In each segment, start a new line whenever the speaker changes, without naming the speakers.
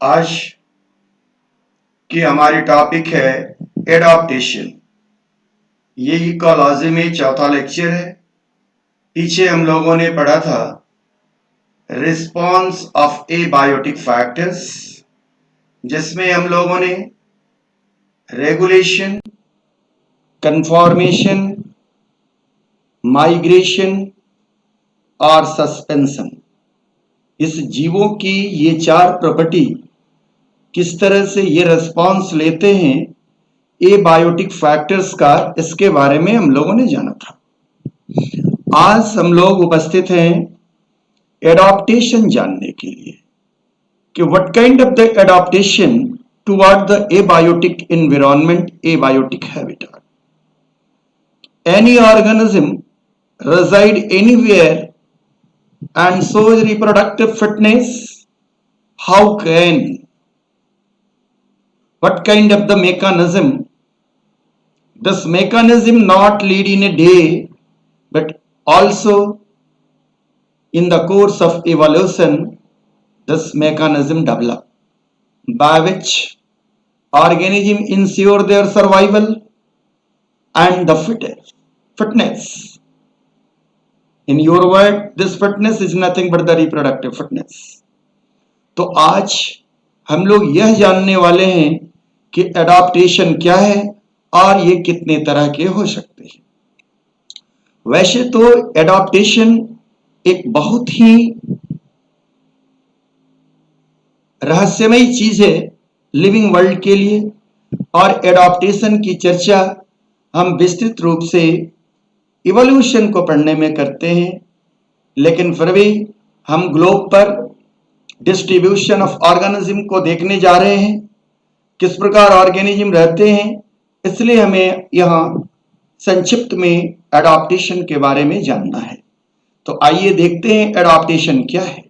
आज की हमारी टॉपिक है एडाप्टेशन। ये इकोलॉजी में चौथा लेक्चर है। पीछे हम लोगों ने पढ़ा था रिस्पॉन्स ऑफ एबायोटिक फैक्टर्स, जिसमें हम लोगों ने रेगुलेशन, कन्फॉर्मेशन, माइग्रेशन और सस्पेंशन, इस जीवों की ये चार प्रॉपर्टी किस तरह से ये रिस्पॉन्स लेते हैं एबायोटिक फैक्टर्स का, इसके बारे में हम लोगों ने जाना था। आज हम लोग उपस्थित हैं एडाप्टेशन जानने के लिए कि what kind of the adaptation toward the abiotic environment, abiotic habitat. Any organism reside anywhere and shows reproductive fitness. How can, what kind of the mechanism? This mechanism not lead in a day, but also in the course of evolution, this mechanism develop, by which organism ensure their survival and the fitness. In your word, this fitness is nothing but the reproductive fitness. तो आज हम लोग यह जानने वाले हैं कि adaptation क्या है और ये कितने तरह के हो सकते हैं। वैसे तो एडाप्टेशन एक बहुत ही रहस्यमयी चीज है लिविंग वर्ल्ड के लिए, और एडाप्टेशन की चर्चा हम विस्तृत रूप से इवोल्यूशन को पढ़ने में करते हैं, लेकिन फिर भी हम ग्लोब पर डिस्ट्रीब्यूशन ऑफ ऑर्गेनिज्म को देखने जा रहे हैं, किस प्रकार ऑर्गेनिज्म रहते हैं, इसलिए हमें यहाँ संक्षिप्त में एडाप्टेशन के बारे में जानना है। तो आइए देखते हैं एडाप्टेशन क्या है।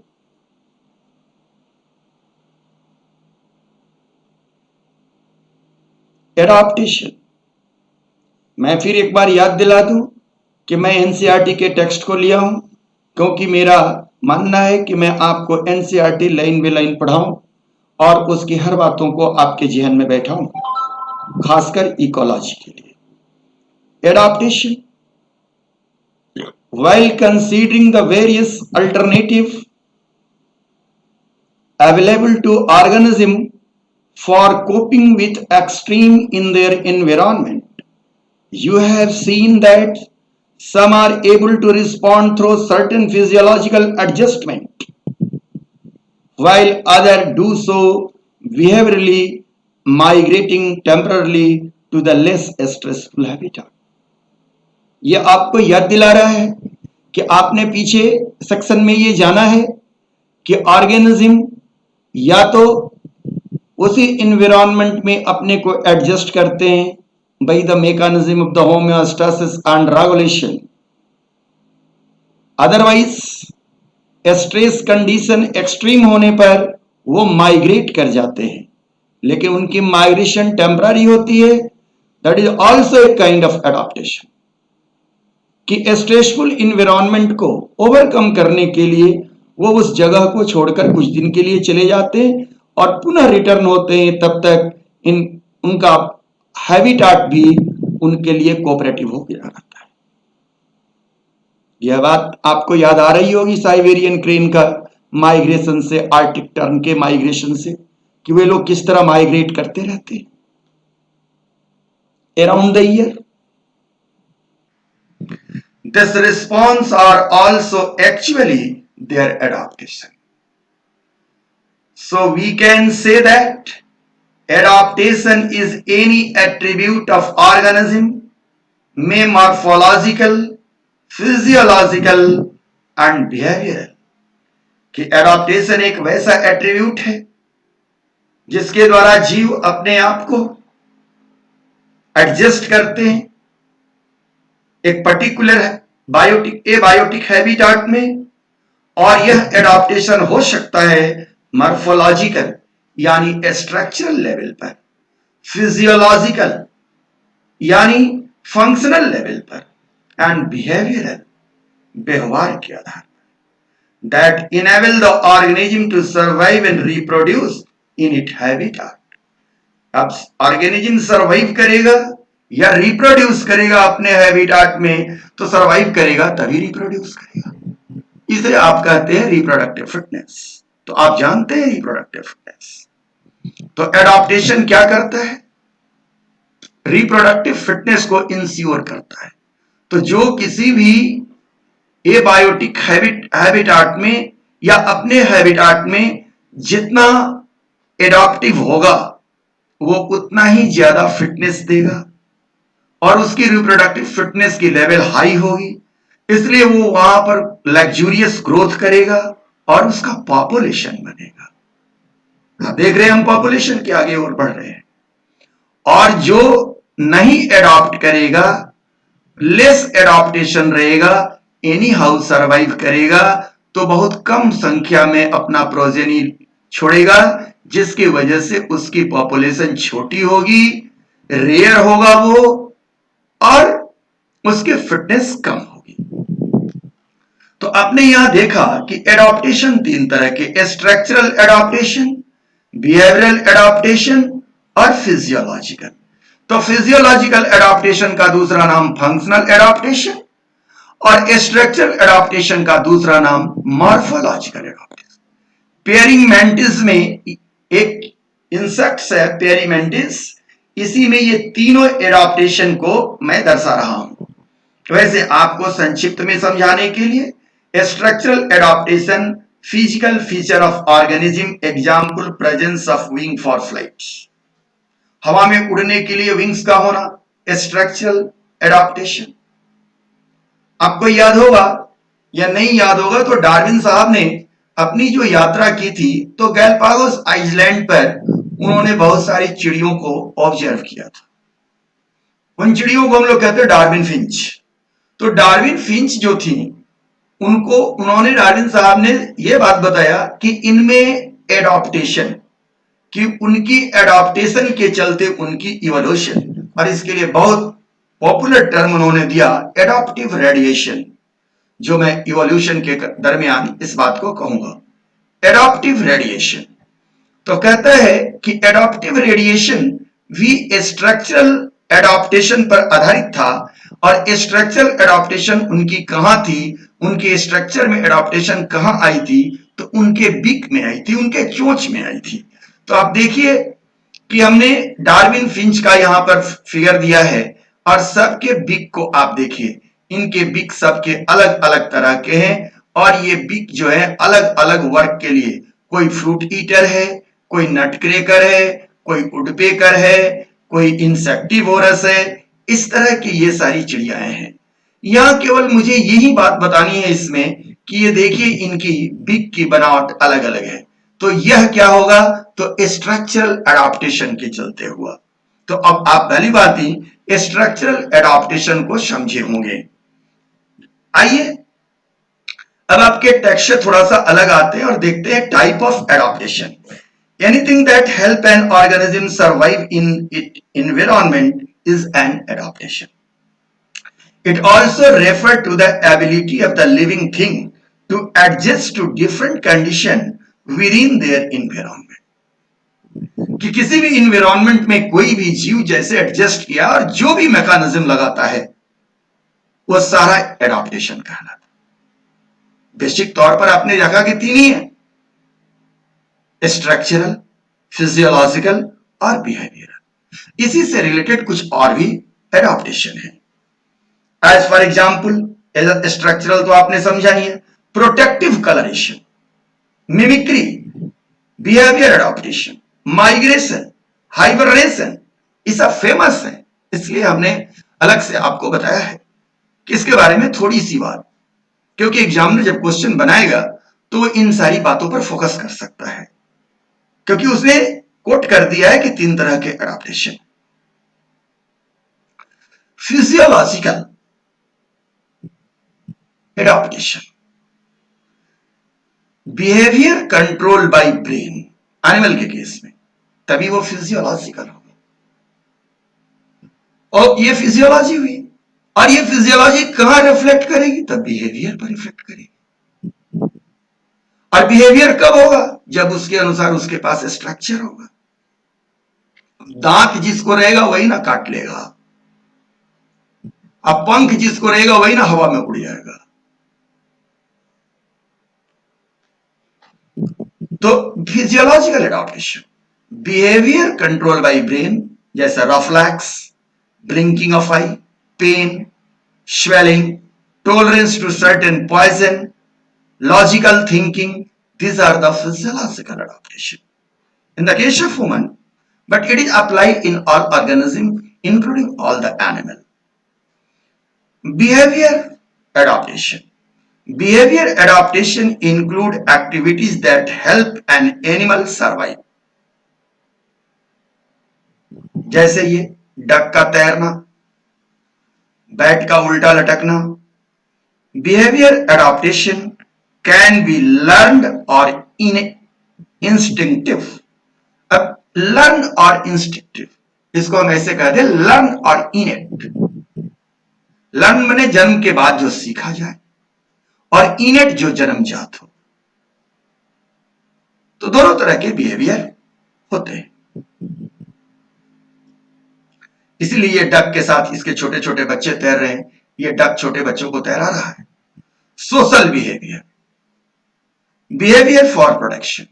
एडाप्टेशन, मैं फिर एक बार याद दिला दूं कि मैं एनसीईआरटी के टेक्स्ट को लिया हूं, क्योंकि मेरा मानना है कि मैं आपको एनसीईआरटी लाइन बाय लाइन पढ़ाऊं और उसकी हर बातों को आपके जहन में बैठाऊं, खासकर इकोलॉजी के लिए। Adaptation, while considering the various alternatives available to organism for coping with extreme in their environment, you have seen that some are able to respond through certain physiological adjustment, while others do so behaviorally, migrating temporarily to the less stressful habitat. यह आपको याद दिला रहा है कि आपने पीछे section में ये जाना है कि ऑर्गेनिज्म या तो उसी एनवायरनमेंट में अपने को एडजस्ट करते हैं by the mechanism of the homeostasis and regulation, otherwise stress condition extreme होने पर वो माइग्रेट कर जाते हैं, लेकिन उनकी माइग्रेशन टेम्पररी होती है। That is also a kind of adaptation, कि स्ट्रेसफुल इन्वायरमेंट को ओवरकम करने के लिए वो उस जगह को छोड़कर कुछ दिन के लिए चले जाते हैं और पुनः रिटर्न होते हैं, तब तक उनका हैबिटेट भी उनके लिए कोऑपरेटिव हो गया रहता है। यह बात आपको याद आ रही होगी साइबेरियन क्रेन का माइग्रेशन से, आर्टिक टर्न के माइग्रेशन से, कि वे लोग किस तरह माइग्रेट करते रहते हैं around the year. This response are also actually their adaptation. So we can say that adaptation is any attribute of organism, may morphological, physiological and behavioral, कि adaptation एक वैसा एट्रीब्यूट है जिसके द्वारा जीव अपने आप को एडजस्ट करते हैं एक पर्टिकुलर बायोटिक एबायोटिक हैबिटेट में, और यह एडाप्टेशन हो सकता है मॉर्फोलॉजिकल यानी स्ट्रक्चरल लेवल पर, फिजियोलॉजिकल यानी फंक्शनल लेवल पर, एंड बिहेवियरल व्यवहार के आधार पर, that enable the organism to survive and reproduce in it habitat. अब ऑर्गेनिज्म सरवाइव करेगा या रिप्रोड्यूस करेगा अपने हैबिटाट में, तो सरवाइव करेगा तभी रिप्रोड्यूस करेगा। इसे आप कहते हैं रिप्रोडक्टिव फिटनेस। तो आप जानते हैं रिप्रोडक्टिव फिटनेस। तो एडॉप्टेशन क्या करता है? रिप्रोडक्टिव फिटनेस को इंश्योर करता है। तो जो किसी भी एबायोटिक हैबिटाट में या अपने हैबिटाट में जितना एडॉप्टिव होगा वो उतना ही ज्यादा फिटनेस देगा और उसकी रिप्रोडक्टिव फिटनेस की लेवल हाई होगी, इसलिए वो वहां पर लग्जूरियस ग्रोथ करेगा और उसका पॉपुलेशन बनेगा। आप देख रहे हैं हम पॉपुलेशन के आगे और बढ़ रहे हैं। और जो नहीं एडॉप्ट करेगा, लेस एडॉप्टेशन रहेगा, एनी हाउ सरवाइव करेगा, तो बहुत कम संख्या में अपना प्रोजेनी छोड़ेगा, जिसकी वजह से उसकी पॉपुलेशन छोटी होगी, रेयर होगा वो, और उसकी फिटनेस कम होगी। तो आपने यहां देखा कि एडॉप्टेशन तीन तरह के, स्ट्रक्चरल एडॉप्टेशन, बिहेवियरल एडॉप्टेशन और फिजियोलॉजिकल। तो फिजियोलॉजिकल एडॉप्टेशन का दूसरा नाम फंक्शनल एडॉप्टेशन और स्ट्रक्चरल एडॉप्टेशन का दूसरा नाम मॉर्फोलॉजिकल एडॉप्टेशन। पेरिमेंटिस में एक इंसेक्ट्स है पेरिमेंटिस, इसी में ये तीनों एडॉप्टेशन को मैं दर्शा रहा हूं। वैसे आपको संक्षिप्त में समझाने के लिए, structural adaptation physical feature of organism, example presence of wing for flight. हवा में उड़ने के लिए विंग्स का होना, स्ट्रक्चरल एडॉप्टेशन। आपको याद होगा या नहीं याद होगा तो डार्विन साहब ने अपनी जो यात्रा की थी तो गैलापागोस आइलैंड पर उन्होंने बहुत सारी चिड़ियों को ऑब्जर्व किया था। उन चिड़ियों को हम लोग कहते हैं डार्विन फिंच। तो डार्विन फिंच जो थी उनको उन्होंने डार्विन साहब ने यह बात बताया कि इनमें एडॉप्टेशन, कि उनकी एडॉप्टेशन के चलते उनकी इवोल्यूशन, और इसके लिए बहुत पॉपुलर टर्म उन्होंने दिया एडॉप्टिव रेडिएशन, जो मैं इवोल्यूशन के दरमियान इस बात को कहूंगा एडॉप्टिव रेडिएशन। तो कहता है कि एडॉप्टिव रेडिएशन भी स्ट्रक्चरल एडॉप्टेशन पर आधारित था, और स्ट्रक्चरल एडॉप्टेशन उनकी कहां थी, उनके स्ट्रक्चर में एडॉप्टेशन कहां आई थी, तो उनके बिक में आई थी, उनके चोंच में आई थी। तो आप देखिए कि हमने डार्विन फिंच का यहां पर फिगर दिया है और सबके बिक को आप देखिए, इनके बिक सबके अलग अलग तरह के हैं, और ये बिक जो है अलग अलग वर्क के लिए, कोई फ्रूट ईटर है, कोई नट क्रैकर है, कोई वुडपेकर है, कोई इंसेक्टिवोरस है, इस तरह की ये सारी चिड़ियाएं हैं। यहां केवल मुझे यही बात बतानी है इसमें कि ये देखिए इनकी बिक की बनावट अलग अलग है। तो यह क्या होगा, तो स्ट्रक्चरल एडॉप्टेशन के चलते हुआ। तो अब आप पहली बात ही स्ट्रक्चरल एडॉप्टेशन को समझे होंगे। आइए अब आपके टेक्सचर थोड़ा सा अलग आते हैं और देखते हैं type of adaptation. Anything that help an organism survive in it environment is an adaptation. It also refers to the ability of the living thing to adjust to different condition within their environment. कि किसी भी environment में कोई भी जीव जैसे adjust किया और जो भी मैकेनिज्म लगाता है वो सारा एडॉप्टेशन कहलाता है। बेसिक तौर पर आपने देखा कि तीन ही है, स्ट्रक्चरल, फिजियोलॉजिकल और बिहेवियरल। इसी से रिलेटेड कुछ और भी एडॉप्टेशन है। एज फॉर एग्जाम्पल स्ट्रक्चरल तो आपने समझा ही है, protective colouration, mimicry, behaviour adaptation, migration, hibernation, ये सब फेमस है, इसलिए हमने अलग से आपको बताया है कि इसके बारे में थोड़ी सी बात, क्योंकि एग्जामिनर जब क्वेश्चन बनाएगा तो इन सारी बातों पर फोकस कर सकता है, क्योंकि उसने कोट कर दिया है कि तीन तरह के adaptation. Physiological adaptation, behaviour control by brain, animal के केस में, तभी वो फिजियोलॉजिकल होगा। और ये फिजियोलॉजी हुई, और ये फिजियोलॉजी कहां रिफ्लेक्ट करेगी, तब बिहेवियर पर रिफ्लेक्ट करेगी। और बिहेवियर कब होगा? जब उसके अनुसार उसके पास स्ट्रक्चर होगा। दांत जिसको रहेगा वही ना काट लेगा, अब पंख जिसको रहेगा वही ना हवा में उड़ जाएगा। तो physiological adaptation, behaviour control by brain, जैसे reflex, blinking of eye, pain, swelling, tolerance to certain poison, logical thinking, these are the physiological adaptation in the case of human, but it is applied in all organisms including all the animal. Behavior adaptation, behavior adaptation include activities that help an animal survive, जैसे ये duck का तैरना, bat का उल्टा लटकना। Behavior adaptation can be learned or instinctive. अब learn और instinctive, इसको हम ऐसे कहते हैं लर्न और इनेट। लर्न माने जन्म के बाद जो सीखा जाए, और इनेट जो जन्मजात हो। तो दोनों तरह के बिहेवियर होते हैं। इसीलिए ये डक के साथ इसके छोटे छोटे बच्चे तैर रहे हैं, ये डक छोटे बच्चों को तैरा रहा है। Social behaviour, behaviour for protection,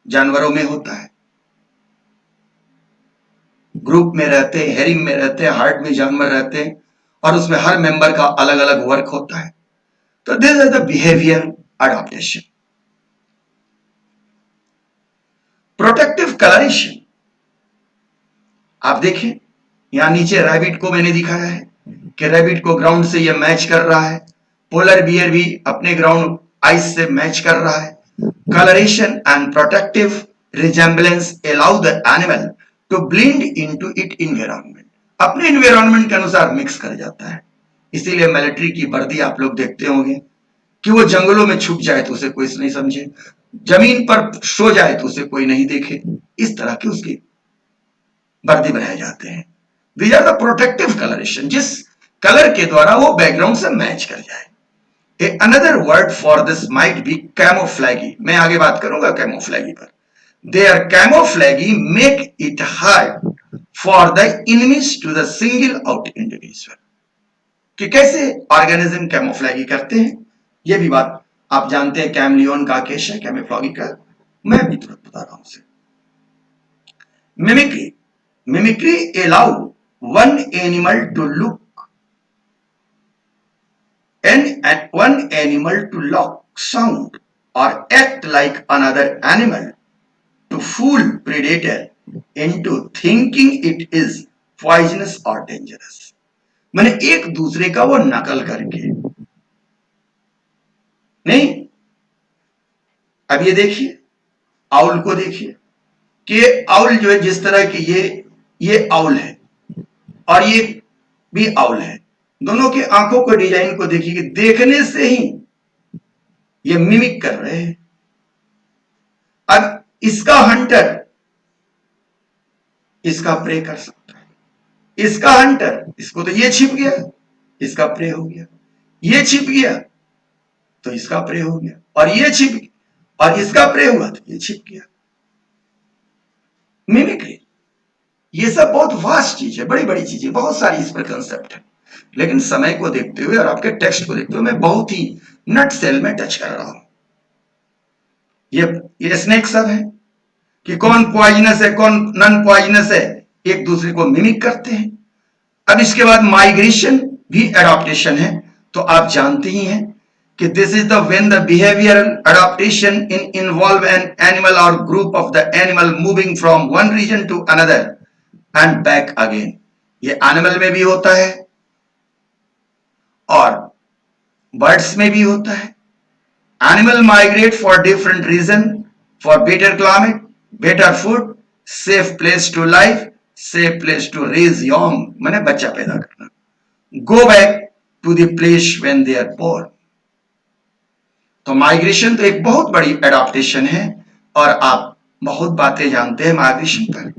जानवरों में होता है, ग्रुप में रहते हैं, हेरिंग में रहते हैं, हार्ट में जानवर रहते हैं, और उसमें हर मेंबर का अलग अलग वर्क होता है। तो this is the behaviour adaptation. Protective colouration, आप देखें यहां नीचे रैबिट को मैंने दिखाया है कि रैबिट को ग्राउंड से ये मैच कर रहा है, पोलर बियर भी अपने ग्राउंड आइस से मैच कर रहा है। Coloration and protective resemblance allow the animal to blend into it environment, अपने एनवायरनमेंट के अनुसार मिक्स कर जाता है। इसीलिए मिलिट्री की वर्दी आप लोग देखते होंगे कि वो जंगलों में छुप जाए तो उसे कोई नहीं समझे, जमीन पर सो जाए तो उसे कोई नहीं देखे, इस तरह की उसकी वर्दी बनाए जाते हैं। These are the protective coloration, जिस कलर के द्वारा वो बैकग्राउंड से मैच कर जाए। Another word for this might be camouflage, मैं आगे बात करूंगा कैमोफ्लैगी पर। Their camouflage make it hard for the enemies to the single out individual, कि कैसे ऑर्गेनिज्म कैमोफ्लैगी करते हैं, ये भी बात आप जानते हैं। कैमलियन का केस है कैमोफ्लैगी का, मैं भी तुरंत बता रहा हूं उसे। Mimicry, mimicry allow one animal to look and one animal to look, sound or act like another animal to fool predator into thinking it is poisonous or dangerous, मैंने एक दूसरे का वो नकल करके नहीं। अब ये देखिए आउल को देखिए कि आउल जो है जिस तरह की ये आउल है और ये भी आउल है, दोनों के आंखों को डिजाइन को देखिए कि देखने से ही ये मिमिक कर रहे हैं। अब इसका हंटर इसका प्रे कर सकता है, इसका हंटर, इसको तो ये छिप गया, इसका प्रे हो गया, ये छिप गया तो इसका प्रे हो गया, और ये छिप और इसका प्रे हुआ तो ये छिप गया। मिमिक्री, ये सब बहुत वास्ट चीज है, बड़ी बड़ी चीजें, बहुत सारी इस पर कंसेप्ट है, लेकिन समय को देखते हुए और आपके टेक्स्ट को देखते हुए मैं बहुत ही नट सेल में टच कर रहा हूं। ये स्नेक सब है कि कौन पॉइजनस है कौन नॉन पॉइजनस है, एक दूसरे को मिमिक करते हैं। अब इसके बाद माइग्रेशन भी एडॉप्टेशन है, तो आप जानते ही हैं कि this is the when the behavioural adaptation involve an animal और group of the animal moving from one region to another and back again. ये एनिमल में भी होता है और बर्ड्स में भी होता है। Animal migrate for different reason, for better climate, better food, safe place to life, safe place to raise young, माने बच्चा पैदा करना, go back to the place when they are born. तो माइग्रेशन तो एक बहुत बड़ी एडॉप्टेशन है, और आप बहुत बातें जानते हैं माइग्रेशन पर,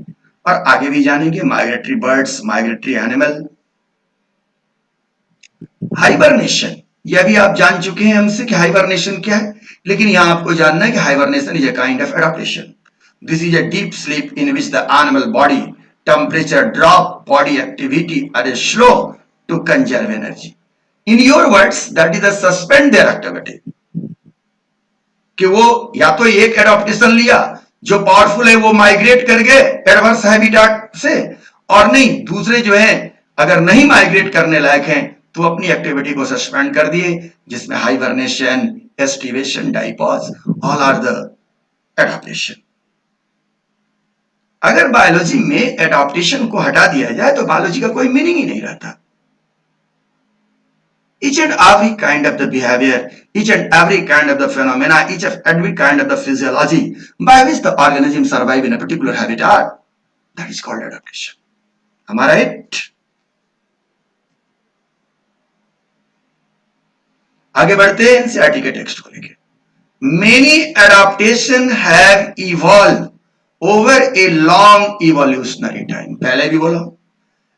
और आगे भी जानेंगे। Migratory birds, migratory animal. Hibernation, यह भी आप जान चुके हैं हमसे कि हाइबरनेशन क्या है, लेकिन यहां आपको जानना है कि hibernation is a kind of adaptation. This is a deep sleep in which the animal body temperature drop, body activity are slow to conserve energy. In your words, that is a suspend their activity. कि वो या तो एक adaptation लिया जो powerful है वो migrate कर गए एडवर्स हैबिटाट से, और नहीं दूसरे जो है अगर नहीं माइग्रेट करने लायक हैं तो अपनी एक्टिविटी को सस्पेंड कर दिए, जिसमें hibernation, aestivation, diapause all are the adaptation. अगर बायोलॉजी में एडाप्टेशन को हटा दिया जाए तो बायोलॉजी का कोई मीनिंग ही नहीं रहता. Each and every kind of the behavior, each and every kind of the phenomena, each of every kind of the physiology by which the organism survive in a particular habitat, that is called adaptation. Am I right? आगे बढ़ते हैं NCERT के text को लेके. Many adaptation have evolved over a long evolutionary time. पहले भी बोला.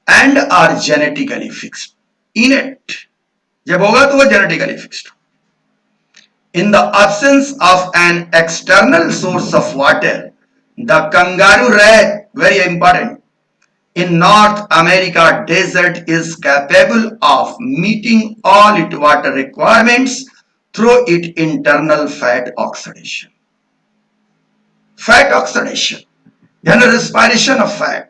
And are genetically fixed. Innate. जब होगा तो वो genetically fixed. In the absence of an external source of water, the kangaroo rat, very important, in North America desert is capable of meeting all it water requirements through it internal fat oxidation. Fat oxidation यानी respiration of fat.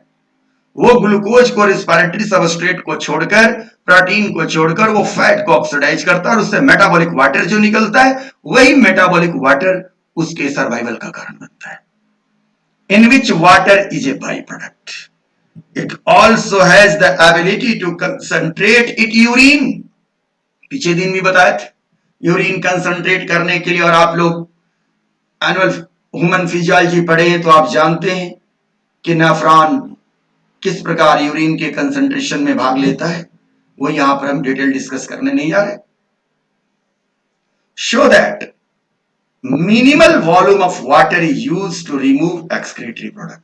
वो glucose को respiratory substrate को छोड़कर, protein को छोड़कर वो fat को oxidise करता है और उससे मेटाबॉलिक वाटर जो निकलता है वही मेटाबॉलिक वाटर उसके सर्वाइवल का कारण बनता है. In which water is a by product. It also has the ability to concentrate it urine. पीछे दिन भी बताया था यूरिन कंसंट्रेट करने के लिए, और आप लोग एनुअल ह्यूमन फिजियोलॉजी पढ़े हैं तो आप जानते हैं कि नेफ्रॉन किस प्रकार यूरिन के कंसंट्रेशन में भाग लेता है. वो यहां पर हम डिटेल डिस्कस करने नहीं जा रहे. Show that minimal volume of water is used to remove excretory product.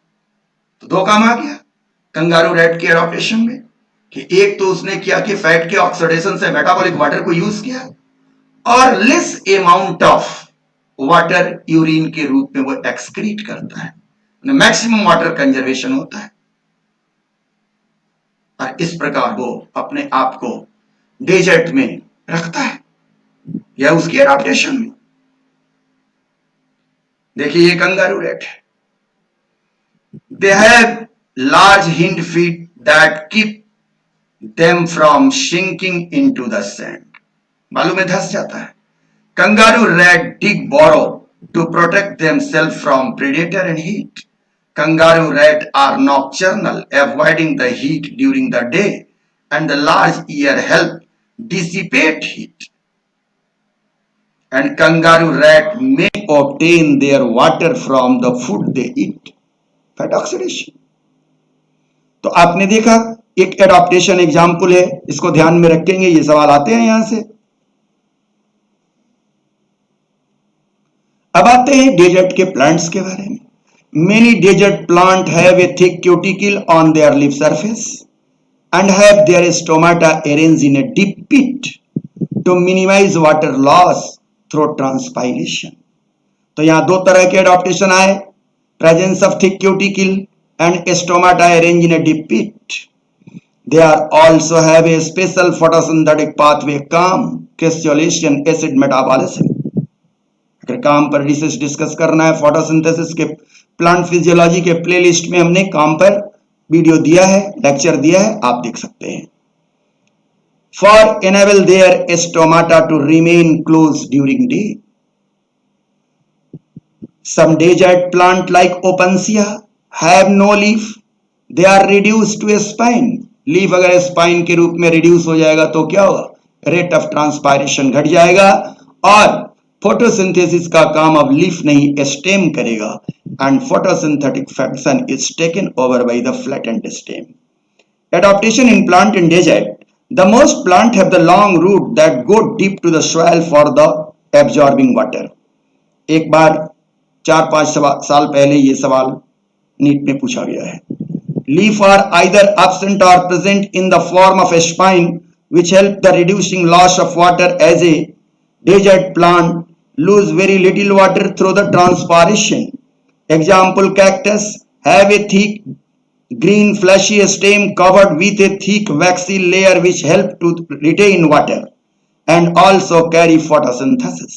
तो दो काम आ गया कंगारू रैट के एडॉप्टेशन में कि एक तो उसने किया कि फैट के ऑक्सीडेशन से मेटाबॉलिक वाटर को यूज किया, और less amount of water urine के रूप में वो एक्सक्रीट करता है. मैक्सिमम वाटर कंजर्वेशन होता है और इस प्रकार वो अपने आप को डेजर्ट में रखता है. यह उसकी एडॉप्टेशन में. देखिए ये कंगारू रैट है. They have large hind feet that keep them from sinking into the sand. बालू में धंस जाता है. Kangaroo rat dig burrow to protect themself from predator and heat. Kangaroo rat are nocturnal, avoiding the heat during the day, and the large ear help dissipate heat. And kangaroo rat may obtain their water from the food they eat. Fat oxidation. तो आपने देखा एक adaptation example है, इसको ध्यान में रखेंगे, ये सवाल आते हैं यहां से. अब आते हैं डेजर्ट के प्लांट्स के बारे में. Many desert plants have a thick cuticle on their leaf surface and have their stomata arranged in a deep pit to minimize water loss through transpiration. तो यहाँ दो तरह के एडॉप्टेशन आए, presence of thick cuticle and stomata arranged in a deep pit. They are also have a special photosynthetic pathway calm crystallization acid metabolism. अगर काम पर research discuss करना है फोटोसिंथेसिस के प्लांट फिजियोलॉजी के प्लेलिस्ट में हमने काम पर वीडियो दिया है, लेक्चर दिया है, आप देख सकते हैं. For enable their stomata to remain close during day. Some desert plant like opuntia have no leaf, they are reduced to a spine. Leaf अगर स्पाइन के रूप में रिड्यूस हो जाएगा तो क्या होगा, रेट ऑफ ट्रांसपायरेशन घट जाएगा और फोटोसिंथेसिस का काम अब लीफ नहीं स्टेम करेगा, and photosynthetic function is taken over by the flattened stem. Adaptation in plant in desert. The most plant have the long root that go deep to the soil for the absorbing water. एक बार 4-5 साल पहले ये सवाल NEET में पूछा गया है. लीफ आर आइदर एब्सेंट और present in the form of A spine which help the reducing loss of water as a desert plant lose very little water through the transpiration. Example, cactus have a thick green fleshy stem covered with a thick waxy layer which help to retain water and also carry photosynthesis.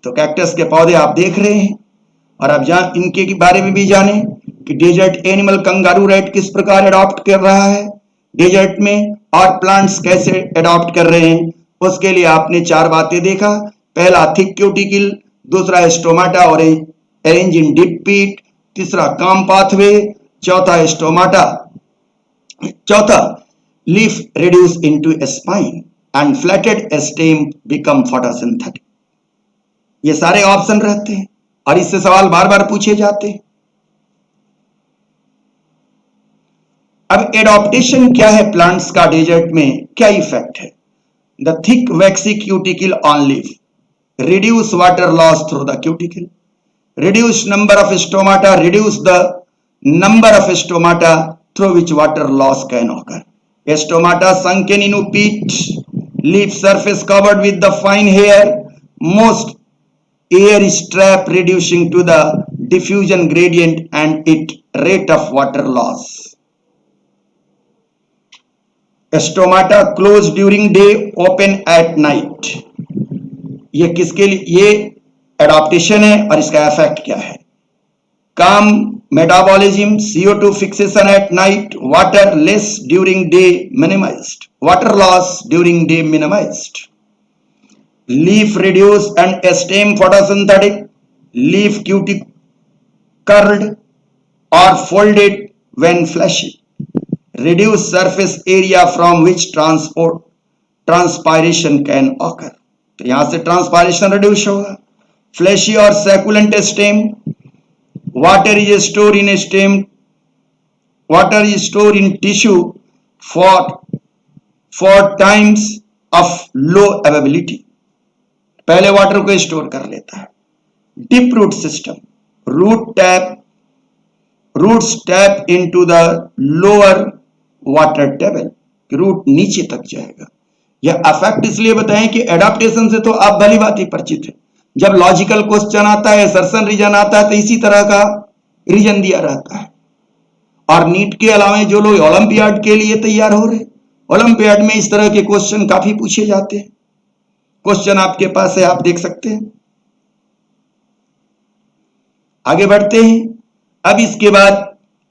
तो cactus के पौधे आप देख रहे हैं और आप इनके बारे में भी जाने कि डेजर्ट एनिमल कंगारू रैट किस प्रकार अडॉप्ट कर रहा है डेजर्ट में और प्लांट्स कैसे अडॉप्ट कर रहे हैं। उसके लिए आपने चार बातें देखा। पहला थिक क्यूटिकल, दूसरा स्टोमाटा और अरेंज इन डीप पीट, तीसरा काम पाथवे, चौथा स्टोमाटा, चौथा leaf reduce into spine and flatted stem become photosynthetic. ये सारे ऑप्शन रहते हैं और इससे सवाल बार बार पूछे जाते हैं। अब एडॉप्टेशन क्या है प्लांट्स का डेजर्ट में, क्या इफेक्ट है? The thick vaccine cuticle on leaf reduce water loss through the cuticle, reduce number of stomata, reduce the number of stomata through which water loss can occur. Stomata sunken in peat, leaf surface covered with the fine hair, most air is trapped reducing to the diffusion gradient and it rate of water loss. Stomata close during day, open at night. ये किसके लिए? ये adaptation है और इसका effect क्या है? CAM metabolism, CO2 fixation at night, water less during day minimised, water loss during day minimised, leaf reduce and stem photosynthetic, leaf cuticle curled और folded when fleshy, reduce surface area from which transpiration can occur. तो यहां से transpiration reduce होगा। Fleshy और succulent stem, water is store in stem, water is store in tissue for times of low availability, पहले water को store कर लेता है। Deep root system, roots tap into the lower water table, root नीचे तक जाएगा। यह अफेक्ट इसलिए बताएं कि एडाप्टेशन से तो आप भली बात ही परिचित है। जब लॉजिकल क्वेश्चन आता है, असर्शन रीजन आता है, तो इसी तरह का रीजन दिया रहता है। और नीट के अलावा जो लोग ओलंपियाड के लिए तैयार हो रहे, ओलंपियाड में इस तरह के क्वेश्चन काफी पूछे जाते हैं। क्वेश्चन आपके पास है, आप देख सकते हैं। आगे बढ़ते हैं। अब इसके बाद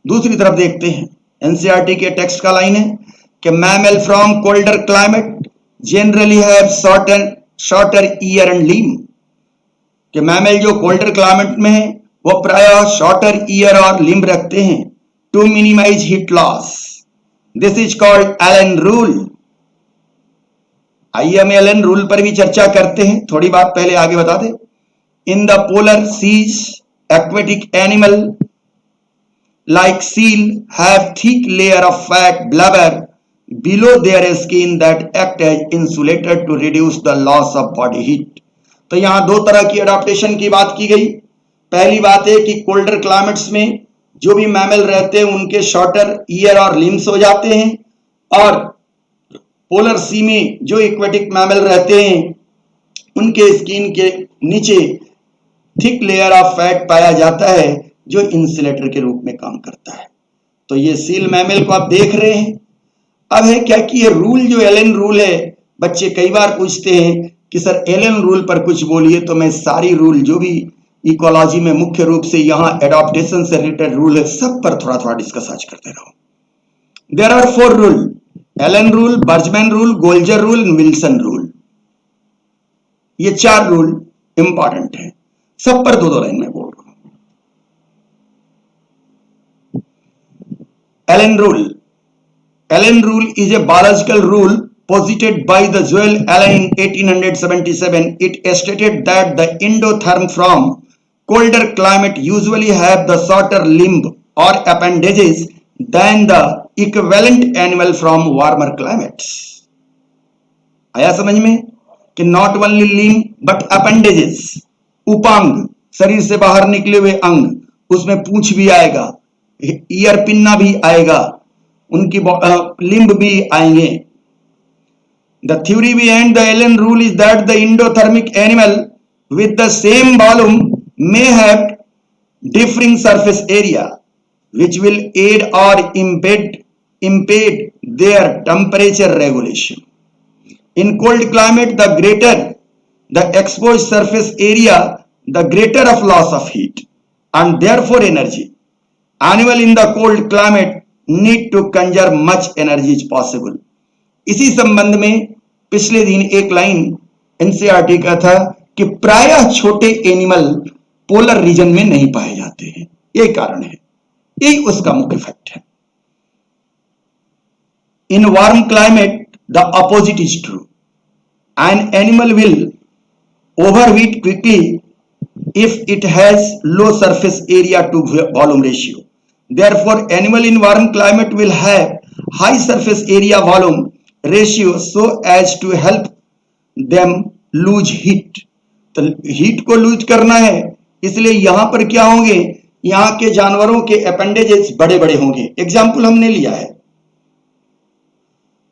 दूसरी तरफ देखते हैं। एनसीईआरटी के टेक्स्ट का लाइन है कि mammal from colder climate generally have shorter year and limb, कि मैमल जो कोल्डर क्लाइमेट में है वो प्रायः शॉर्टर ईयर और लिम्ब रखते हैं to minimize heat loss. This is called Allen rule. आइए हम एलन रूल पर भी चर्चा करते हैं। थोड़ी बात पहले आगे बता दें। In the polar seas aquatic animal like seal have thick layer of fat blubber below their skin that act as insulator to reduce the loss of body heat। तो यहां दो तरह की एडाप्टेशन की बात की गई। पहली बात है कि कोल्डर क्लाइमेट्स में जो भी मैमल रहते हैं उनके शॉर्टर ईयर और लिम्स हो जाते हैं, और पोलर सी में जो एक्वेटिक मैमल रहते हैं उनके स्किन के नीचे थिक लेयर ऑफ फैट पाया जाता है जो इंसुलेटर के रूप में काम करता है। तो ये सील मैमल को आप देख रहे हैं। अब है क्या कि ये रूल जो एलन रूल है, बच्चे कई बार पूछते हैं कि सर एलन रूल पर कुछ बोलिए, तो मैं सारी रूल जो भी इकोलॉजी में मुख्य रूप से यहाँ एडॉप्टेशन से रिलेटेड रूल है सब पर थोड़ा थोड़ा डिस्कस आज करते रहो। There are 4 rule, Allen rule, Bergmann rule, Gloger rule, Wilson rule. ये 4 रूल इंपॉर्टेंट है, सब पर दो लाइन में बोल रहा हूं। Allen rule, Allen rule is a biological rule posited by the Joel Allen in 1877. It stated that the endotherm from colder climate usually have the shorter limb or appendages than the equivalent animal from warmer climates। आया समझ में कि not only limb but appendages, उपांग, शरीर से बाहर निकले हुए अंग, उसमें पूंछ भी आएगा, ईयर पिन्ना भी आएगा, उनकी लिम्ब भी आएंगे। The theory behind the Allen rule is that the endothermic animal with the same volume may have differing surface area, which will aid or impede their temperature regulation. In cold climate, the greater the exposed surface area, the greater of loss of heat and therefore energy. Animal in the cold climate need to conserve much energy as possible. इसी संबंध में पिछले दिन एक line NCERT का था कि प्रायः छोटे एनिमल पोलर रीजन में नहीं पाए जाते हैं, यही कारण है, यही उसका मुख्य फैक्ट है. In warm climate, the opposite is true. An animal will overheat quickly if it has low surface area to volume ratio. Therefore, animal in warm climate will have high surface area volume ratio so as to help them lose heat. तो heat को loose करना है, इसलिए यहां पर क्या होंगे, यहां के जानवरों के अपेंडेजेस बड़े बड़े होंगे. एग्जाम्पल हमने लिया है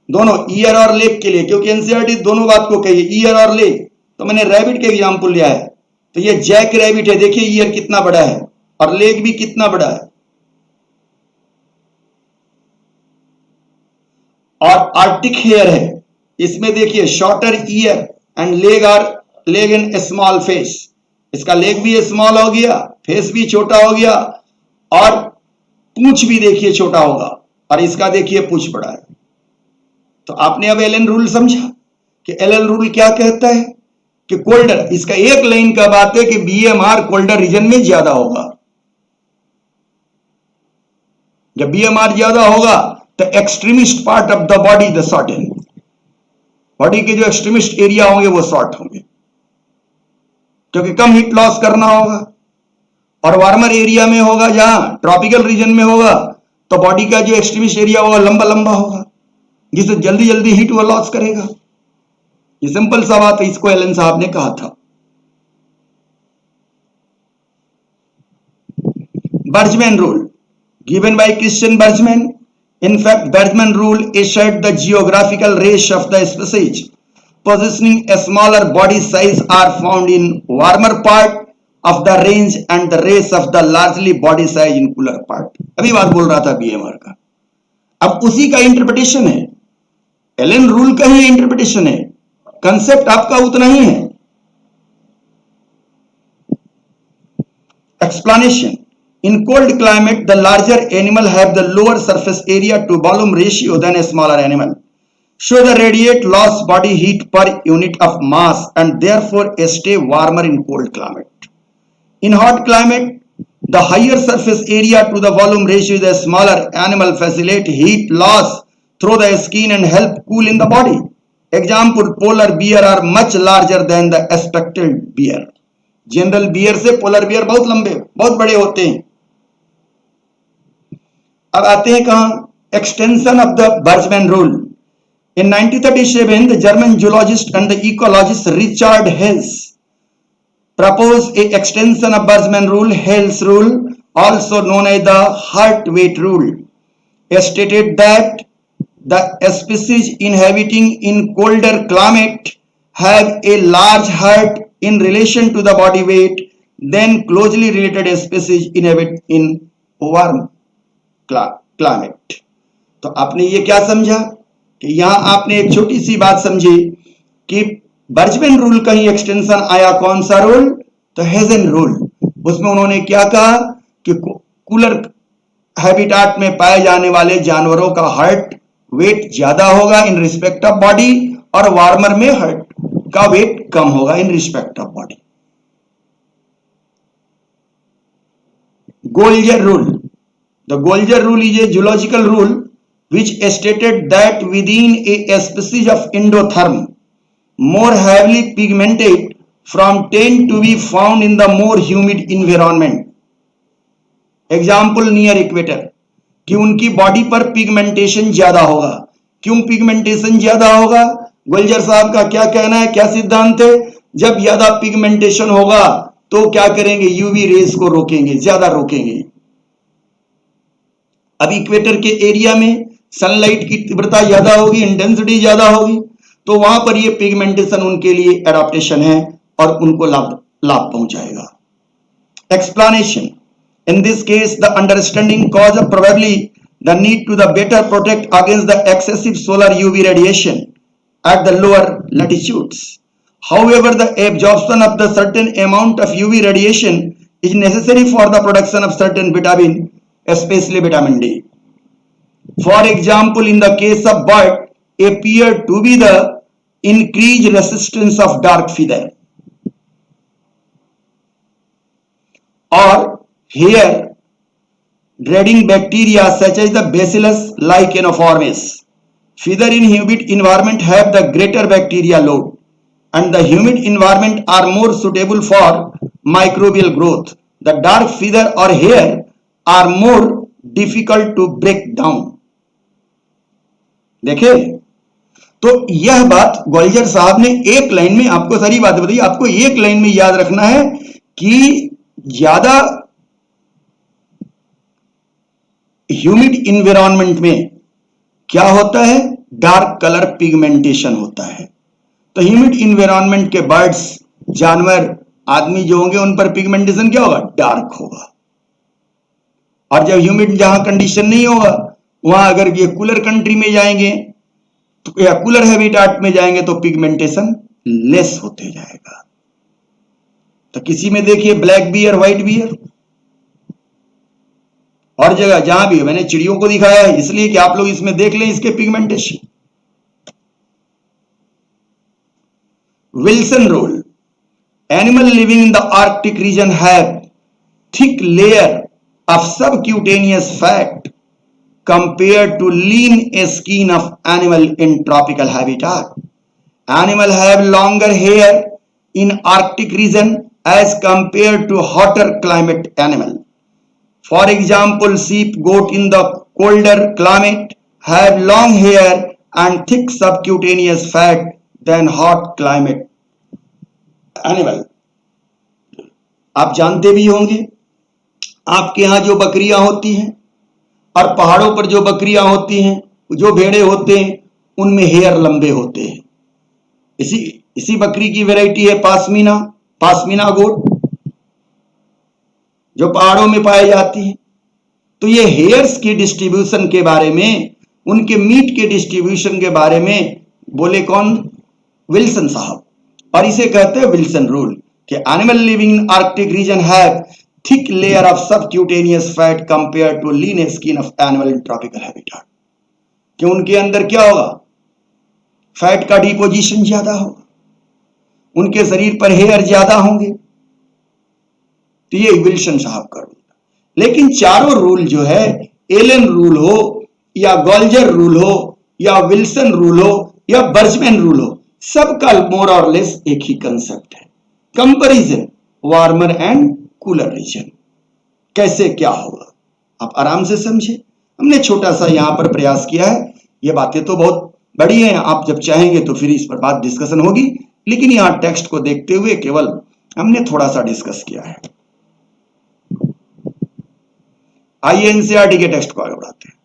दोनों ईयर और लेग के लिए, क्योंकि एनसीईआरटी दोनों बात को कही है, ईयर और लेग. तो मैंने रैबिट के एग्जाम्पल लिया है. तो ये जैक रैबिट है, देखिए ईयर कितना बड़ा है और लेग भी कितना बड़ा है. और आर्टिक हेयर है, इसमें देखिए shorter year and leg and small face. इसका लेग भी स्मॉल हो गया, फेस भी छोटा हो गया और पूंछ भी देखिए छोटा होगा और इसका देखिए पूंछ बड़ा है. तो आपने अब एलन रूल समझा कि एलन रूल क्या कहता है कि कोल्डर, इसका एक लाइन का बात है कि बीएमआर कोल्डर रीजन में ज्यादा होगा. जब बीएमआर ज्यादा होगा तो extremist part of the body the shorten, body के जो एक्सट्रीमिस्ट एरिया होंगे वो शॉर्ट होंगे क्योंकि कम हीट लॉस करना होगा. और वार्मर एरिया में होगा, जहां ट्रॉपिकल रीजन में होगा तो बॉडी का जो एक्सट्रीमिस्ट एरिया होगा लंबा लंबा होगा, जिससे जल्दी जल्दी हीट वो लॉस करेगा. ये सिंपल सा बात है, इसको एलन साहब ने कहा था. Bergmann rule given by Christian Bergmann. In fact, Bergman rule assured the geographical range of the species possessing a smaller body size are found in warmer part of the range and the rest of the largely body size in cooler part. अभी बात बोल रहा था BMR का. अब उसी का interpretation है, एलन रूल का ही इंटरप्रिटेशन है, कंसेप्ट आपका उतना ही है. Explanation. In cold climate, the larger animal have the lower surface area to volume ratio than a smaller animal. So they radiate lost body heat per unit of mass and therefore stay warmer in cold climate. In hot climate, the higher surface area to the volume ratio the smaller animal facilitate heat loss through the skin and help cool in the body. Example, polar bear are much larger than the speckled bear. General bear से polar bear बहुत लंबे, बहुत बड़े होते हैं. अब आते हैं कहां, extension of the Bergmann rule. In 1937 the German zoologist and the ecologist Richard Hesse proposed a extension of Boltzmann rule. Hell's rule, also known as the heart weight rule, stated that the species inhabiting in colder climate have a large heart in relation to the body weight than closely related species inhabit in warm climate. तो आपने ये क्या समझा कि यहां आपने एक छोटी सी बात समझी कि बर्जमैन रूल का ही एक्सटेंशन आया. कौन सा रूल? तो हेजन रूल. उसमें उन्होंने क्या कहा कि कूलर हैबिटाट में पाए जाने वाले जानवरों का हार्ट वेट ज्यादा होगा इन रिस्पेक्ट ऑफ बॉडी और वार्मर में हार्ट का वेट कम होगा in respect of body. Gloger rule. The Golgi rule is a geological rule which stated that within a species of endotherm, more heavily pigmented from tend to be found in the more humid environment. Example near equator, कि उनकी body पर pigmentation ज्यादा होगा. क्यों pigmentation ज्यादा होगा? गोल्जर साहब का क्या कहना है, क्या सिद्धांत है? जब ज्यादा पिगमेंटेशन होगा तो क्या करेंगे, यूवी रेज को रोकेंगे, ज्यादा रोकेंगे. अब इक्वेटर के एरिया में सनलाइट की तीव्रता ज्यादा होगी, इंटेंसिटी ज्यादा होगी, तो वहां पर ये पिगमेंटेशन उनके लिए एडाप्टेशन है और उनको लाभ पहुंचाएगा। Explanation. In this case, the understanding cause of probably the need to the better protect against the excessive solar UV radiation at the lower latitudes. However, the absorption of the certain amount of UV radiation is necessary for the production of certain vitamin, especially vitamin D. For example, in the case of bird, appear to be the increased resistance of dark feather or hair dreading bacteria such as the Bacillus lichenoformis. Feather in humid environment have the greater bacteria load and the humid environment are more suitable for microbial growth. The dark feather or hair are more difficult to break down. देखे तो यह बात ग्वालियर साहब ने एक line में आपको सारी बात बताई। आपको एक लाइन में याद रखना है कि ज्यादा ह्यूमिड इन्वायरमेंट में क्या होता है, डार्क कलर पिगमेंटेशन होता है। तो ह्यूमिड इन्वायरमेंट के बर्ड्स, जानवर, आदमी जो होंगे उन पर पिगमेंटेशन क्या होगा, डार्क होगा। और जब ह्यूमिड जहां कंडीशन नहीं होगा वहां अगर ये कूलर कंट्री में जाएंगे तो या कूलर हैबिटाट में जाएंगे तो पिगमेंटेशन लेस होते जाएगा। तो किसी में देखिए ब्लैक बियर, व्हाइट बियर, और जगह जहां भी है, मैंने चिड़ियों को दिखाया है इसलिए कि आप लोग इसमें देख लें इसके pigmentation. Wilson rule, animal living in the Arctic region have thick layer of subcutaneous fat compared to lean skin of animal in tropical habitat. Animal have longer hair in Arctic region as compared to hotter climate animal. For example, sheep, goat in the colder climate have long hair and thick subcutaneous fat than hot climate animal. आप जानते भी होंगे आपके यहाँ जो बकरियां होती हैं और पहाड़ों पर जो बकरियां होती हैं, जो भेड़े होते हैं, उनमें हेयर लंबे होते हैं। इसी बकरी की वैरायटी है पासमीना गोट जो पहाड़ों में पाई जाती है। तो ये हेयर्स की डिस्ट्रीब्यूशन के बारे में, उनके मीट के डिस्ट्रीब्यूशन के बारे में बोले कौन, विल्सन साहब। और इसे कहते हैं विल्सन रूल कि animal living in Arctic region have thick layer of subcutaneous fat compared to lean skin of animal in tropical habitat. कि उनके अंदर क्या होगा, फैट का डिपोजिशन ज्यादा होगा, उनके शरीर पर हेयर ज्यादा होंगे। तो ये विल्सन साहब का रूल। लेकिन चारों रूल जो है, एलन रूल हो या गॉल्जर रूल हो या विल्सन रूल हो या बर्जमैन रूल हो, सबका मोर और लेस एक ही कंसेप्ट है, comparison warmer and cooler region. कैसे क्या होगा आप आराम से समझे। हमने छोटा सा यहां पर प्रयास किया है। ये बातें तो बहुत बड़ी हैं, आप जब चाहेंगे तो फिर इस पर बात डिस्कशन होगी, लेकिन यहां टेक्स्ट को देखते हुए केवल हमने थोड़ा सा डिस्कस किया है। आइए एनसीईआरटी के टेक्स्ट को आगे बढ़ाते हैं।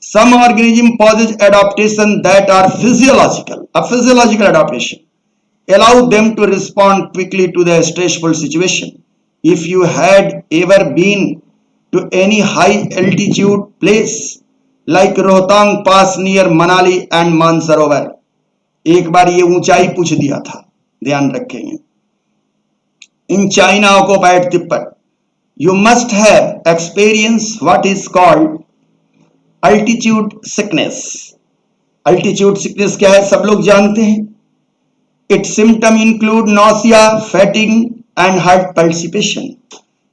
Some organism possess adaptation that are physiological, a physiological adaptation allow them to respond quickly to the stressful situation. If you had ever been to any high altitude place like Rohtang Pass near Manali and Mansarovar, एक बार ये ऊंचाई पूछ दिया था, ध्यान रखेंगे। In China occupied Tibet, you must have experienced what is called altitude sickness. Altitude sickness क्या है, सब लोग जानते हैं। Its symptoms include nausea, fatigue and heart palpitation.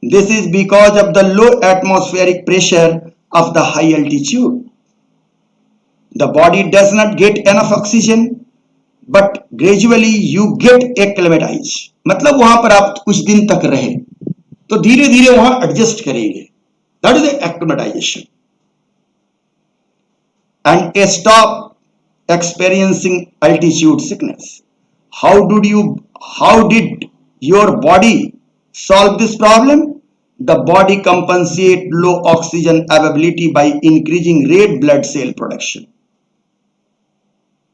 This is because of the low atmospheric pressure of the high altitude. The body does not get enough oxygen, but gradually you get acclimatized. मतलब वहां पर आप कुछ दिन तक रहे तो धीरे धीरे वहां एडजस्ट करेंगे। That is the acclimatization. And stop experiencing altitude sickness. How did your body solve this problem? The body compensate low oxygen availability by increasing red blood cell production.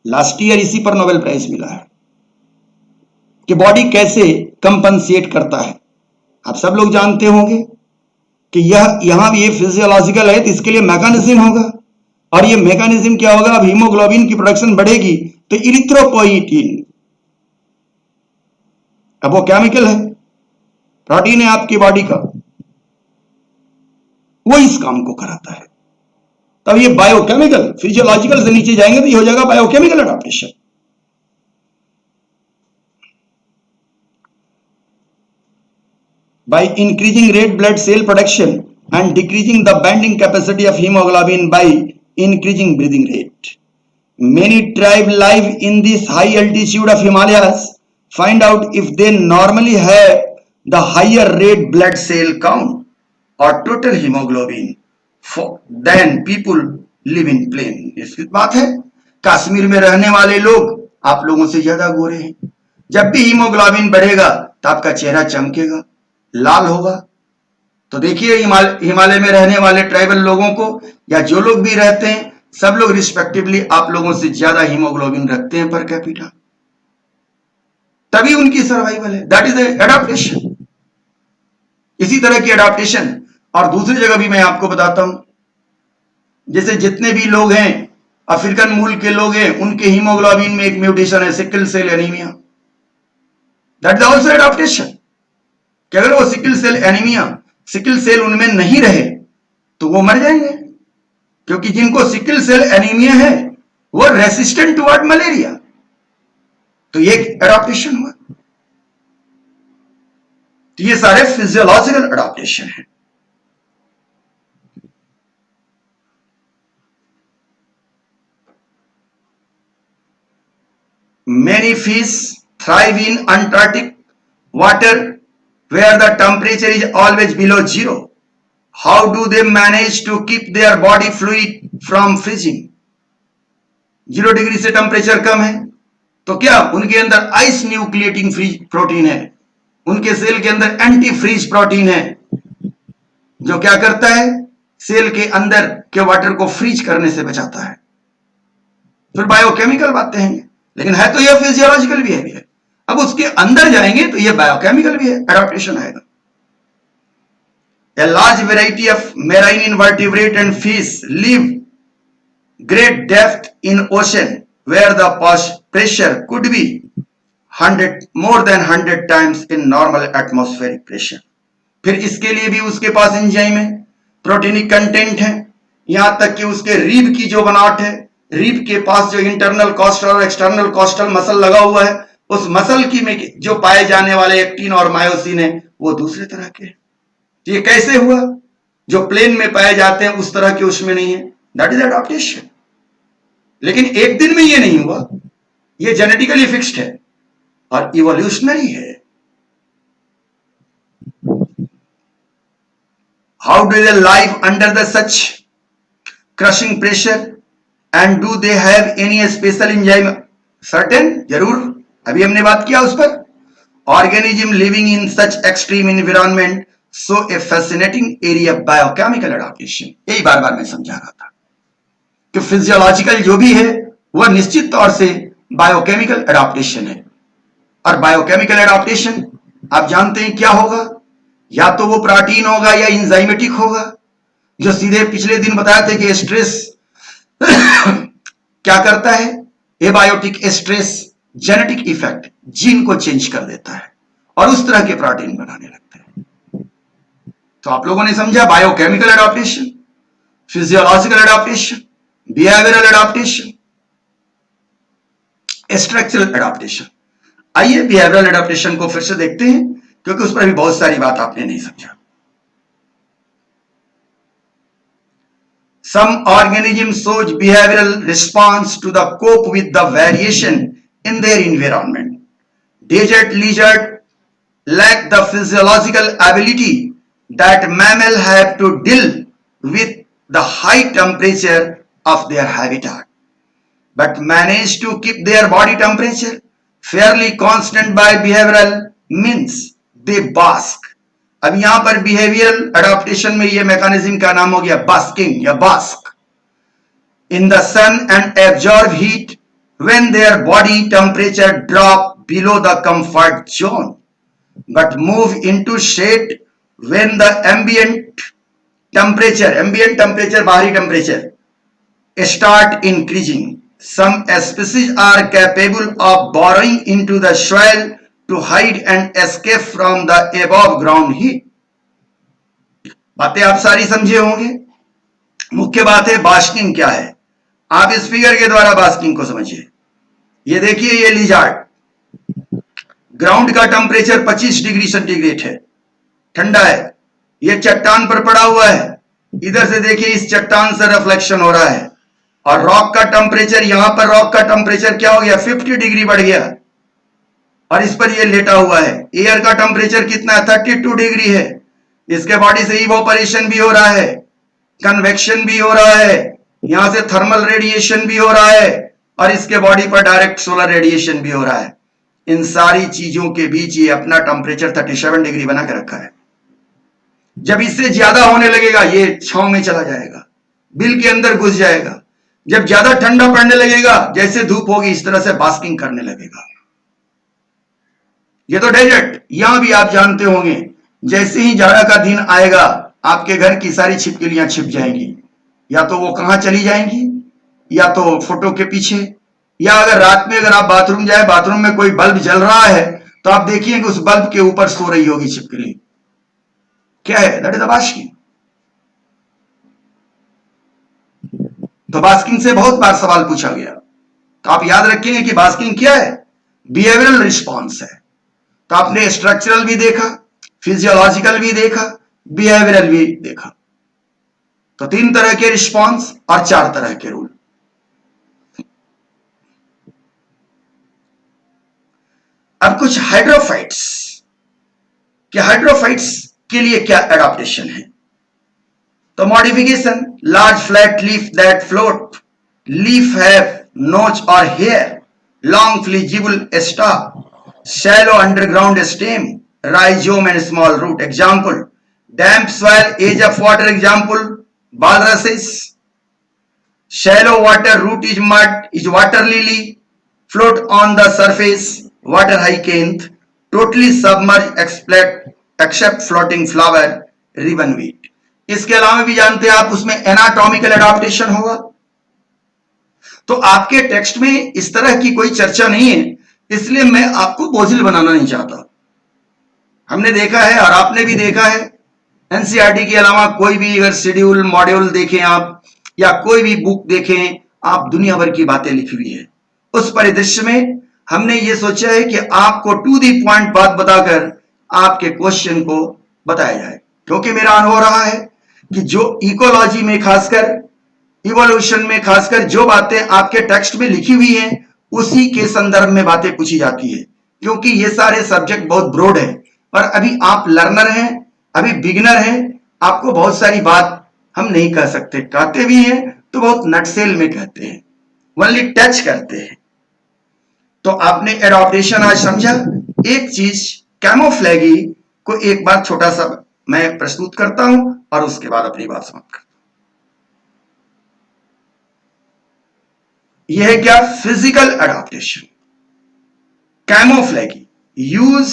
Last year इसी पर Nobel prize मिला है कि body कैसे compensate करता है। आप सब लोग जानते होंगे कि यह यहां भी ये फिजियोलॉजिकल है, तो इसके लिए मैकेनिज्म होगा, और ये मैकेनिज्म क्या होगा? अब हीमोग्लोबिन की प्रोडक्शन बढ़ेगी तो इरिथ्रोपोइटिन, अब वो केमिकल है, प्रोटीन है आपकी बॉडी का, वो इस काम को कराता है। तब ये बायोकेमिकल, फिजियोलॉजिकल से नीचे जाएंगे तो ये हो जाएगा biochemical adaptation. By increasing red blood cell production and decreasing the binding capacity of hemoglobin by increasing breathing rate. Many tribes live in this high altitude of Himalayas find out if they normally have the higher red blood cell count or total hemoglobin than people live in plain. इसकी बात है, कश्मीर में रहने वाले लोग आप लोगों से ज्यादा गोरे हैं। जब भी हीमोग्लोबिन बढ़ेगा तो आपका चेहरा चमकेगा, लाल होगा। तो देखिए हिमालय में रहने वाले ट्राइबल लोगों को या जो लोग भी रहते हैं, सब लोग रिस्पेक्टिवली आप लोगों से ज्यादा हीमोग्लोबिन रखते हैं पर कैपिटा, तभी उनकी सर्वाइवल है। That is adaptation. इसी तरह की एडाप्टेशन और दूसरी जगह भी मैं आपको बताता हूं, जैसे जितने भी लोग हैं अफ्रीकन मूल के लोग हैं, उनके हीमोग्लोबिन में एक म्यूटेशन है, sickle cell anaemia. That is also adaptation कि अगर वो sickle cell anaemia, sickle cell उनमें नहीं रहे तो वो मर जाएंगे, क्योंकि जिनको सिकल सेल एनीमिया है वो रेसिस्टेंट टुवर्ड मलेरिया। तो ये एडाप्टेशन हुआ। तो ये सारे फिजियोलॉजिकल एडाप्टेशन है। Many fish thrive in Antarctic water where the temperature is always below zero. How do they manage to keep their body fluid from freezing? 0 degree से temperature कम है तो क्या उनके अंदर आइस न्यूक्लिएटिंग फ्रीज प्रोटीन है, उनके cell के अंदर एंटी फ्रीज प्रोटीन है, जो क्या करता है, सेल के अंदर के वाटर को फ्रीज करने से बचाता है। फिर बायोकेमिकल बातें हैं, लेकिन है तो यह फिजियोलॉजिकल भी है। अब उसके अंदर जाएंगे तो यह बायोकेमिकल भी है, एडाप्टेशन आएगा। A large variety of marine invertebrate and fish live great depth in ocean where the pressure could be 100 more than 100 times in normal atmospheric pressure. फिर इसके लिए भी उसके पास एंजाइम है, प्रोटीनिक कंटेंट है, यहां तक कि उसके रीब की जो बनावट है, रीब के पास जो इंटरनल कॉस्टल और एक्सटर्नल कॉस्टल मसल लगा हुआ है, उस मसल की में जो पाए जाने वाले एक्टिन और मायोसिन है वो दूसरे तरह के। ये कैसे हुआ? जो प्लेन में पाए जाते हैं उस तरह के उसमें नहीं है। That is adaptation. लेकिन एक दिन में ये नहीं हुआ, ये जेनेटिकली फिक्स्ड है और इवोल्यूशनरी है। How do they live under the such crushing pressure and do they have any special enzyme? Certain, जरूर, अभी हमने बात किया उस पर। Organism living in such extreme environment so A fascinating area biochemical adaptation. यही बार बार मैं समझा रहा था कि फिजियोलॉजिकल जो भी है वह निश्चित तौर से बायोकेमिकल एडाप्टेशन है। और बायोकेमिकल एडाप्टेशन आप जानते हैं क्या होगा, या तो वो प्रोटीन होगा या इंजाइमेटिक होगा, जो सीधे पिछले दिन बताया थे कि स्ट्रेस क्या करता है, abiotic stress genetic effect gene को चेंज कर देता है और उस तरह के प्रोटीन बनाने लगता है। तो आप लोगों ने समझा biochemical adaptation, physiological adaptation, behavioural adaptation, structural adaptation. आइए बिहेवियरल एडाप्टेशन को फिर से देखते हैं, क्योंकि उस पर भी बहुत सारी बात आपने नहीं समझा। Some organisms shows behavioral response to the cope with the variation in their environment. Desert lizard lack the physiological ability that mammals have to deal with the high temperature of their habitat, but manage to keep their body temperature fairly constant by behavioral means. They bask. अब यहां पर behavioural adaptation में यह mechanism का नाम हो गया basking या bask in the sun and absorb heat when their body temperature drop below the comfort zone but move into shade when the ambient temperature बाहरी temperature start increasing. Some species are capable of burrowing into the soil to hide and escape from the above ground heat. बातें आप सारी समझे होंगे। मुख्य बात है basking क्या है। आप इस फिगर के द्वारा बास्किंग को समझिए। ये देखिए, ये लिजार्ड, ग्राउंड का टेम्परेचर 25 डिग्री सेंटीग्रेड है, ठंडा है। ये चट्टान पर पड़ा हुआ है, इधर से देखिए इस चट्टान से रिफ्लेक्शन हो रहा है, और रॉक का टेम्परेचर, यहां पर रॉक का टेम्परेचर क्या हो गया, 50 डिग्री बढ़ गया, और इस पर ये लेटा हुआ है। एयर का टेम्परेचर कितना है, 32 डिग्री है। इसके बॉडी से इवोपरेशन भी हो रहा है, कन्वेक्शन भी हो रहा है, यहां से थर्मल रेडिएशन भी हो रहा है, और इसके बॉडी पर डायरेक्ट सोलर रेडिएशन भी हो रहा है। इन सारी चीजों के बीच ये अपना टेम्परेचर 37 डिग्री बना के रखा है। जब इससे ज्यादा होने लगेगा ये छांव में चला जाएगा, बिल के अंदर घुस जाएगा। जब ज्यादा ठंडा पड़ने लगेगा, जैसे धूप होगी इस तरह से बास्किंग करने लगेगा। ये तो डेजर्ट, यहां भी आप जानते होंगे, जैसे ही जाड़ा का दिन आएगा आपके घर की सारी छिपकलियां छिप जाएंगी, या तो वो कहां चली जाएंगी, या तो फोटो के पीछे, या अगर रात में अगर आप बाथरूम जाए, बाथरूम में कोई बल्ब जल रहा है तो आप देखिए कि उस बल्ब के ऊपर सो रही होगी छिपकली। क्या है, दैट इज द बास्किंग। तो बास्किंग से बहुत बार सवाल पूछा गया, तो आप याद रखेंगे कि बास्किंग क्या है, बिहेवियरल रिस्पॉन्स है। तो आपने स्ट्रक्चरल भी देखा, फिजियोलॉजिकल भी देखा, बिहेवियरल भी देखा। तो 3 तरह के रिस्पॉन्स और 4 तरह के रूल। अब कुछ हाइड्रोफाइट्स, कि हाइड्रोफाइट्स के लिए क्या एडाप्टेशन है। तो modification, large flat leaf that float, leaf have notch और hair, long flexible stalk, shallow underground stem, rhizome and small root. Example, damp soil, edge of water. Example, bulrushes. Shallow water, root is mud, is water lily, float on the surface, water hyacinth, totally submerged except floating flower, ribbonweed. इसके अलावा भी जानते हैं आप, उसमें anatomical adaptation होगा। तो आपके टेक्स्ट में इस तरह की कोई चर्चा नहीं है, इसलिए मैं आपको बोझिल बनाना नहीं चाहता। हमने देखा है और आपने भी देखा है, एनसीईआरटी के अलावा कोई भी अगर शेड्यूल मॉड्यूल देखें आप, या कोई भी बुक देखें आप, दुनिया भर की बातें लिखी हुई है। उस परिदृश्य में हमने ये सोचा है कि आपको टू दी पॉइंट बात बताकर आपके क्वेश्चन को बताया जाए, क्योंकि मेरा अनुभव रहा है कि जो इकोलॉजी में खासकर, इवोल्यूशन में खासकर जो बातें आपके टेक्स्ट में लिखी हुई हैं उसी के संदर्भ में बातें पूछी जाती है, क्योंकि ये सारे सब्जेक्ट बहुत ब्रॉड है, और अभी आप लर्नर हैं, अभी बिगिनर हैं, आपको बहुत सारी बात हम नहीं कह सकते, कहते भी हैं तो बहुत नटसेल में कहते हैं, ओनली टच करते हैं। तो आपने एडॉप्टेशन आज समझा। एक चीज कैमोफ्लेगी को एक बार छोटा सा मैं प्रस्तुत करता हूं और उसके बाद अपनी बात समाप्त करता हूं। यह है क्या, physical adaptation, camouflage, use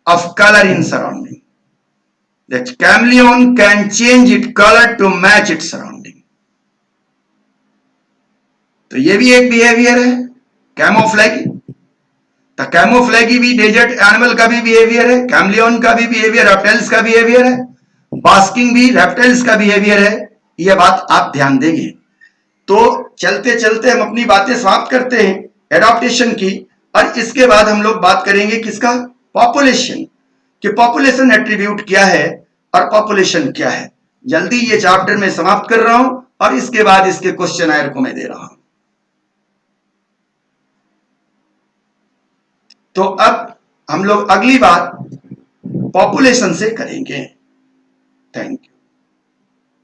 of colour in surrounding, that chameleon can change it colour to match it surrounding. तो यह भी एक बिहेवियर है कैमोफ्लेगी। तो कैमोफ्लेगी भी डेजर्ट एनिमल का भी बिहेवियर है, कैमलियन का भी बिहेवियर, रेप्टाइल्स का बिहेवियर है, बास्किंग भी रेप्टाइल्स का बिहेवियर है। यह बात आप ध्यान देंगे। तो चलते चलते हम अपनी बातें समाप्त करते हैं एडॉप्टेशन की, और इसके बाद हम लोग बात करेंगे किसका, पॉपुलेशन, कि पॉपुलेशन एट्रीब्यूट क्या है और पॉपुलेशन क्या है। जल्दी ये चैप्टर में समाप्त कर रहा हूं और इसके बाद इसके क्वेश्चन आयर को मैं दे रहा हूं। तो अब हम लोग अगली बात पॉपुलेशन से करेंगे। Thank you.